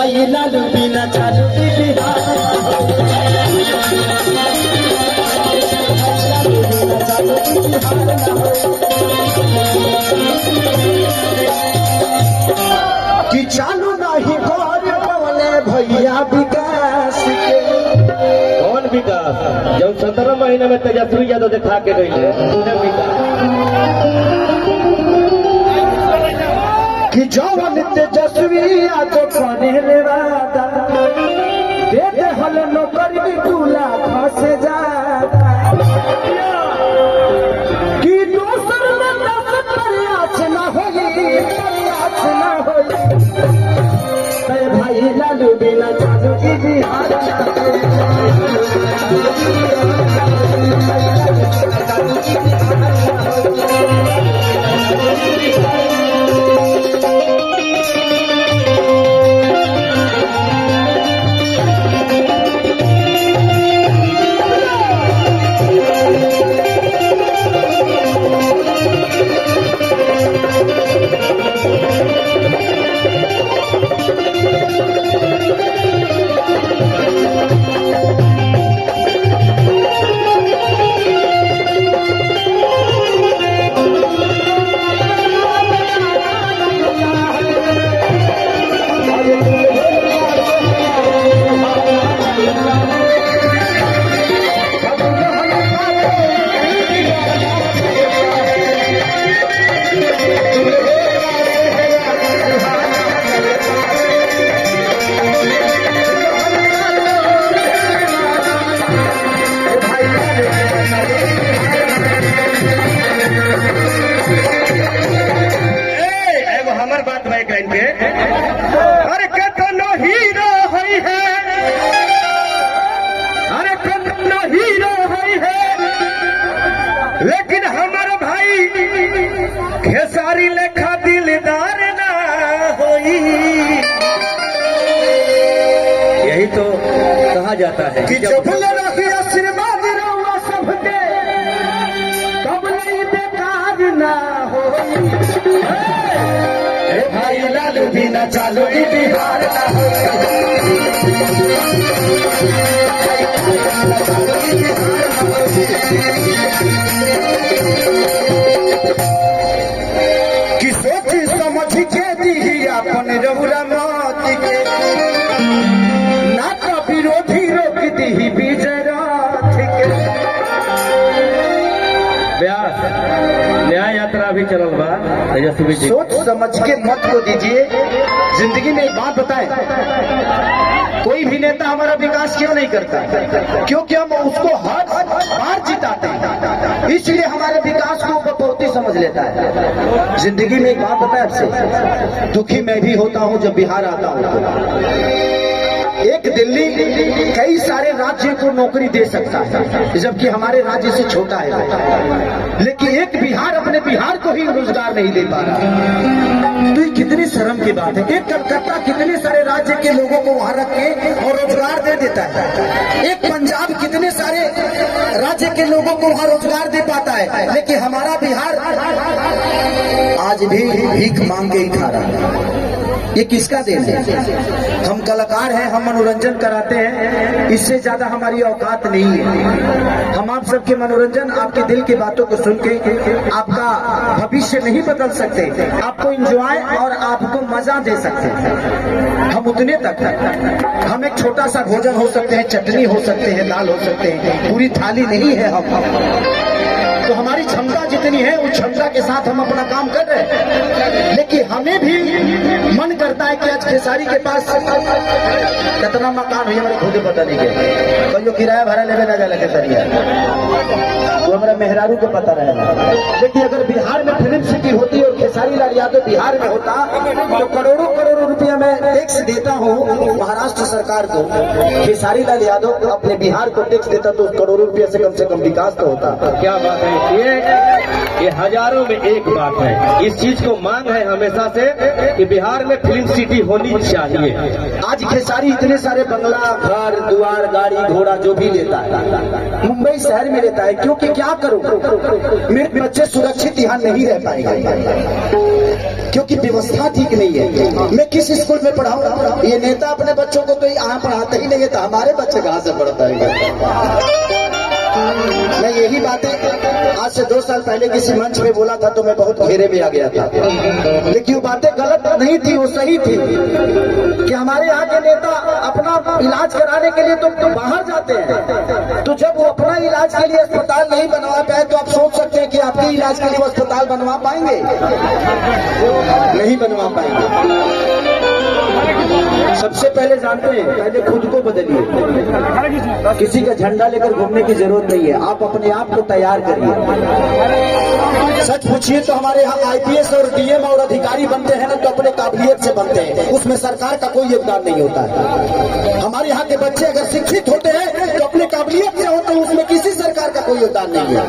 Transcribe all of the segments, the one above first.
भाई लालू बिना चालू बिहार कि चालू नहीं घर पवने भैया विकास के। कौन विकास? जब 17 महीने में तेजस्वी यादव दिखा के गई है कि जवन तेजस्वी यादव करे वादा दे दे हल नौकरी दूल्हा फंसे जाता कि दोसर में 10 प्रयास न होई भाई लालू बिना चालू बिहार अरे कतनो हीरो होई है, अरे कतनो हीरो होई है, लेकिन हमारा भाई खेसारी लेखा दिलदार ना होई। यही तो कहा जाता है कि जब रही आशीर्वाद रहुआ सबके तब नहीं बेकार ना होई। भाई लालू बिना चालू बिहार ना कि सोच समझ के दी अपन रघुरा मत के ना तो विरोधी रोक दी विजय रथ के। व्यास न्याय यात्रा भी चलल बा तेजस्वी जी। सोच समझ के मत को दीजिए। जिंदगी में एक बात बताएं, कोई भी नेता हमारा विकास क्यों नहीं करता? क्योंकि हम उसको हर बार जिताते हैं, इसलिए हमारे विकास को कटौती समझ लेता है। जिंदगी में एक बात बताएं आपसे, दुखी मैं भी होता हूं जब बिहार आता हूं तो। एक दिल्ली कई सारे राज्य को नौकरी दे सकता है, जबकि हमारे राज्य से छोटा है, लेकिन एक बिहार अपने बिहार को ही रोजगार नहीं दे पा रहा। तो ये कितनी शर्म की बात है। एक कलकत्ता कितने सारे राज्य के लोगों को वहां रख के और रोजगार दे देता है। एक पंजाब कितने सारे राज्य के लोगों को वहां रोजगार दे पाता है, लेकिन हमारा बिहार आज भी भीख मांग के ही खा रहा है। ये किसका देश है? हम कलाकार हैं, हम मनोरंजन कराते हैं, इससे ज्यादा हमारी औकात नहीं है। हम आप सबके मनोरंजन, आपके दिल की बातों को सुन के आपका भविष्य नहीं बदल सकते, आपको एंजॉय और आपको मजा दे सकते हैं। हम उतने तक हैं। हम एक छोटा सा भोजन हो सकते हैं, चटनी हो सकते हैं, दाल हो सकते हैं, पूरी थाली नहीं है हम। तो हमारी क्षमता जितनी है उस क्षमता के साथ हम अपना काम कर रहे हैं, लेकिन हमें भी मन करता है कि आज खेसारी के पास कितना मकान हुई हमारे खुद पता नहीं है, तो जो किराया भाड़ा लेवे ना जाए खेसारी तो हमारा मेहरारू को पता रहेगा। लेकिन अगर बिहार में फिल्म सिटी होती और खेसारी लाल यादव बिहार में होता तो करोड़ों करोड़ों रुपया मैं टैक्स देता हूँ महाराष्ट्र सरकार को, खेसारी लाल यादव अपने बिहार को टैक्स देता तो करोड़ों रुपया से कम विकास तो होता। क्या बात है, ये हजारों में एक बात है। इस चीज को मांग है हमेशा से कि बिहार में फिल्म सिटी होनी चाहिए। आज खेसारी इतने सारे बंगला, घर द्वार, गाड़ी घोड़ा जो भी लेता है मुंबई शहर में लेता है, क्योंकि क्या करूं, मेरे बच्चे सुरक्षित यहाँ नहीं रह पाएंगे। क्योंकि व्यवस्था ठीक नहीं है। मैं किस स्कूल में पढ़ाऊं? ये नेता अपने बच्चों को तो यहाँ पढ़ाते ही नहीं है, तो हमारे बच्चे कहाँ से पढ़ पाएंगे? मैं यही बातें आज से 2 साल पहले किसी मंच पे बोला था, तो मैं बहुत घेरे में आ गया था, लेकिन वो बातें गलत नहीं थी, वो सही थी कि हमारे यहाँ के नेता अपना इलाज कराने के लिए तो बाहर जाते हैं, तो जब वो अपना इलाज के लिए अस्पताल नहीं बनवा पाए, तो आप सोच सकते हैं कि आपके इलाज के लिए वो अस्पताल बनवा पाएंगे? नहीं बनवा पाएंगे। सबसे पहले जानते हैं, पहले खुद को बदलिए। किसी का झंडा लेकर घूमने की जरूरत नहीं है, आप अपने आप को तैयार करिए। सच पूछिए तो हमारे यहाँ आईपीएस और डीएम और अधिकारी बनते हैं ना, तो अपने काबिलियत से बनते हैं, उसमें सरकार का कोई योगदान नहीं होता है। हमारे यहाँ के बच्चे अगर शिक्षित होते हैं तो अपने काबिलियत से होते हैं, उसमें किसी सरकार का कोई योगदान नहीं है।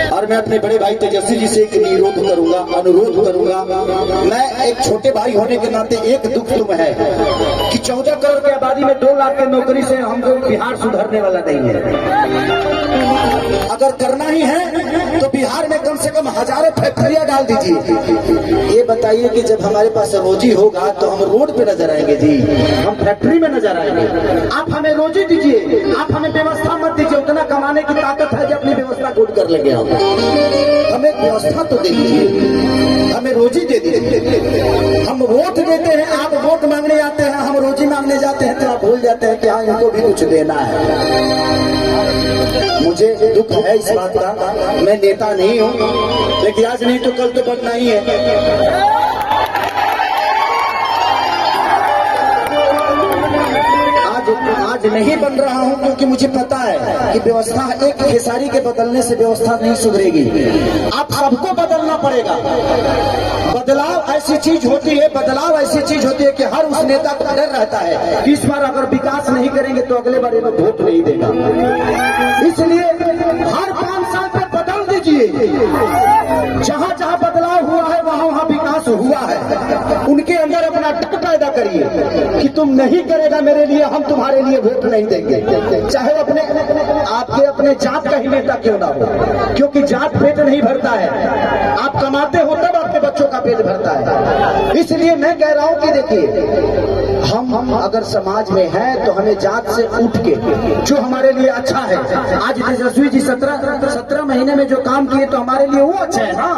और मैं अपने बड़े भाई तेजस्वी जी से एक अनुरोध करूंगा। मैं एक छोटे भाई होने के नाते एक दुख तुम है कि 14 करोड़ की आबादी में 2 लाख की नौकरी से हम लोग बिहार सुधरने वाला नहीं है। अगर करना ही है तो बिहार में कम से कम हजारों फैक्ट्रियां डाल दीजिए। ये बताइए कि जब हमारे पास रोजी होगा तो हम रोड पे नजर आएंगे जी, हम फैक्ट्री में नजर आएंगे। आप हमें रोजी दीजिए, आप हमें व्यवस्था मत दीजिए। उतना कमाने की ताकत है कि अपनी व्यवस्था खुद कर लेंगे हम। हमें व्यवस्था तो दे दीजिए, हमें रोजी दे दीजिए। हम वोट देते हैं, आप वोट मांगने आते हैं, हम रोजी मांगने जाते हैं, तो आप भूल जाते हैं कि हाँ इनको भी कुछ देना है। मुझे दुख है इस बात का, मैं नेता नहीं हूँ, लेकिन आज नहीं तो कल तो बनना ही है। आज नहीं बन रहा हूं क्योंकि मुझे पता है कि व्यवस्था एक खेसारी के बदलने से व्यवस्था नहीं सुधरेगी। आप सबको बदलना पड़ेगा। बदलाव ऐसी चीज होती है कि हर उस नेता को डर रहता है कि इस बार अगर विकास नहीं करेंगे तो अगले बार ये लोग वोट नहीं देगा। इसलिए हर 5 साल पे बदल दीजिए। जहां जहां बदलाव हुआ है वहां वहां विकास हुआ है। उनके अंदर अपना डर पैदा करिए कि तुम नहीं करेगा मेरे लिए, हम तुम्हारे लिए वोट नहीं देंगे, चाहे आपके अपने जात का ही नेता क्यों ना हो, क्योंकि जात पेट नहीं भरता है। आप कमाते हो तब आपके बच्चों का पेट भरता है। इसलिए मैं कह रहा हूं कि देखिए, हम अगर समाज में हैं तो हमें जात से उठ के जो हमारे लिए अच्छा है। आज तेजस्वी जी 17 महीने में जो काम किए तो हमारे लिए वो अच्छा है ना।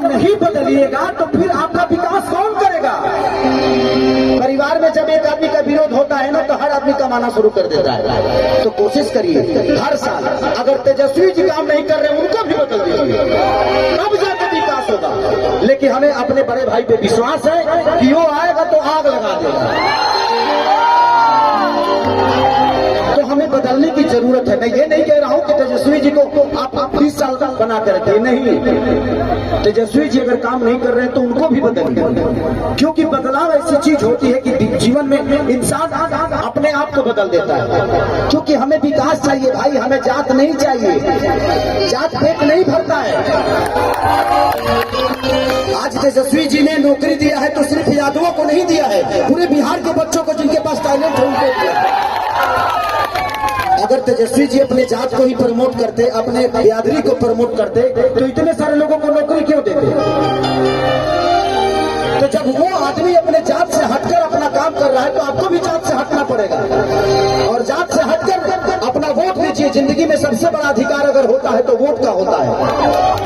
नहीं बदलिएगा तो फिर आपका विकास कौन करेगा? परिवार में जब एक आदमी का विरोध होता है ना, तो हर आदमी कमाना शुरू कर देता है। तो कोशिश करिए हर साल, अगर तेजस्वी जी काम नहीं कर रहे उनको भी बदल दीजिए, तब जाकर विकास होगा। लेकिन हमें अपने बड़े भाई पे विश्वास है कि वो आएगा तो आग लगा देगा। तो हमें बदलने की जरूरत है। मैं ये नहीं कह रहा हूं कि तेजस्वी जी को आप 30 साल का बना कर रखिए, नहीं। तेजस्वी जी अगर काम नहीं कर रहे हैं तो उनको भी बदलिए, क्योंकि बदलाव ऐसी चीज होती है कि जीवन में इंसान अपने आप को बदल देता है। क्योंकि हमें विकास चाहिए भाई, हमें जात नहीं चाहिए। जात पेट नहीं भरता है। आज तेजस्वी जी ने नौकरी दिया है तो सिर्फ यादवों को नहीं दिया है, पूरे बिहार के बच्चों को जिनके पास टैलेंट है उनको दिया है। अगर तेजस्वी जी अपने जात को ही प्रमोट करते, अपने बिरादरी को प्रमोट करते, तो इतने सारे लोगों को नौकरी क्यों देते? तो जब वो आदमी अपने जात से हटकर अपना काम कर रहा है तो आपको भी जात से हटना पड़ेगा और जात से हटकर अपना वोट दीजिए। जिंदगी में सबसे बड़ा अधिकार अगर होता है तो वोट का होता है,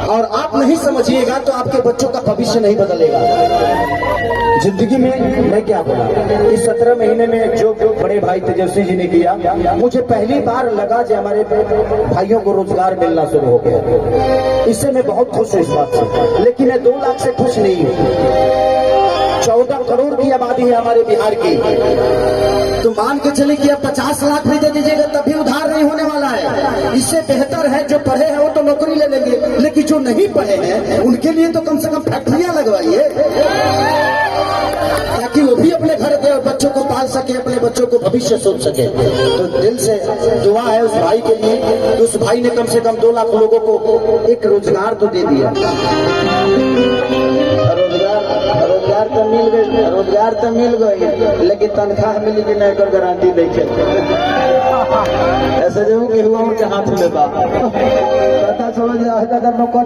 और आप नहीं समझिएगा तो आपके बच्चों का भविष्य नहीं बदलेगा। जिंदगी में मैं क्या बोला, इस 17 महीने में जो बड़े भाई तेजस्वी जी ने किया, मुझे पहली बार लगा कि हमारे भाइयों को रोजगार मिलना शुरू हो गया। इससे मैं बहुत खुश हूँ इस बात से। लेकिन मैं 2 लाख से खुश नहीं हूँ। 14 करोड़ की आबादी है हमारे बिहार की, तो मान के चले कि अब 50 लाख भी दे दीजिएगा तब भी उधार नहीं होने वाला है। इससे बेहतर है जो पढ़े हैं वो तो नौकरी ले लेंगे, लेकिन जो नहीं पढ़े हैं उनके लिए तो कम से कम फैक्ट्रियां लगवाइए, ताकि वो भी अपने घर के बच्चों को पाल सके, अपने बच्चों को भविष्य सोच सके। तो दिल से दुआ है उस भाई के लिए, तो उस भाई ने कम से कम 2 लाख लोगों को एक रोजगार तो दे दिया। रोजगार तो मिल गई, लेकिन तनख्वाह मिली कि नहीं, गारंटी नहीं। ऐसे जो कि हुआ उनके हाथ में बा पता समझ अगर नौकरी